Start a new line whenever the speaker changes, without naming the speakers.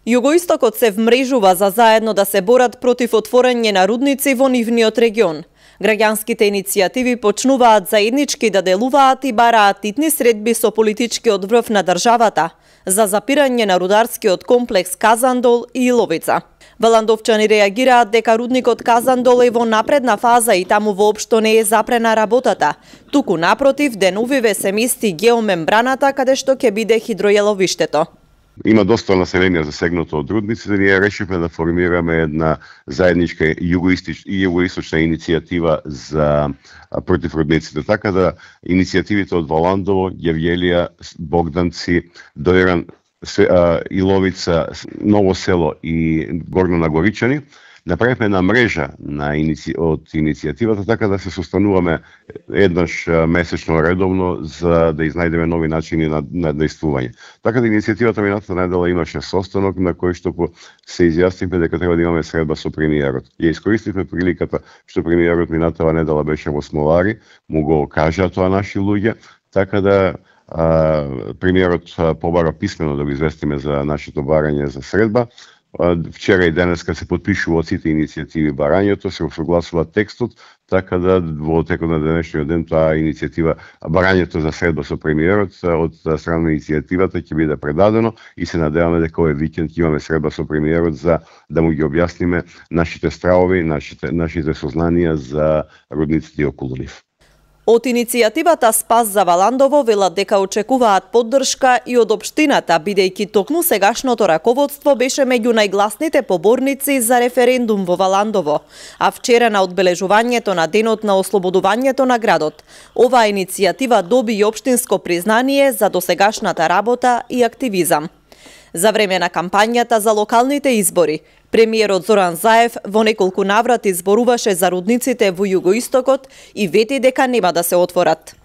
Југоистокот се вмрежува за заедно да се борат против отворање на рудници во нивниот регион. Граѓанските иницијативи почнуваат заеднички да делуваат и бараат итни средби со политичкиот врв на државата за запирање на рударскиот комплекс Казандол и Иловица. Валандовчани реагираат дека рудникот Казандол е во напредна фаза и таму воопшто не е запрена работата. Туку напротив, деновиве се мести геомембраната каде што ќе биде хидројеловиштето.
Има доста население засегнато од рудниците. Ние решивме да формираме една заедничка југоисточна иницијатива за против рудниците. Така да иницијативите од Валандово, Јевјелија, Богданци, Дојран, Иловица, Ново село и Горно Нагоричани направивме една мрежа од иницијативата, така да се состануваме еднаш месечно редовно за да изнајдеме нови начини на действување. Така да иницијативата минатата недела имаше состанок на кој што се изјаснивме дека треба да имаме средба со премиерот. Ја искористивме приликата што премиерот минатава недела беше во Смолари, му го кажа тоа наши луѓе, така да премиерот побара писмено да го известиме за нашето барање за средба. Вчера и денеска се потпишува сите иницијативи барањето, се согласува текстот, така да во текот на денешниот ден таа иницијатива, барањето за средба со премиерот од страна на иницијативата ќе биде предадено и се надеваме дека овој викенд ќе имаме средба со премиерот за да му ги објасниме нашите стравови, нашите сознанија за рудниците и околу нив.
Од иницијативата Спас за Валандово велат дека очекуваат поддршка и од општината, бидејќи токму сегашното раководство беше меѓу најгласните поборници за референдум во Валандово, а вчера на одбележувањето на денот на ослободувањето на градот, оваа иницијатива доби и општинско признание за досегашната работа и активизам. За време на кампањата за локалните избори, премиерот Зоран Заев во неколку наврати зборуваше за рудниците во југоистокот и вети дека нема да се отворат.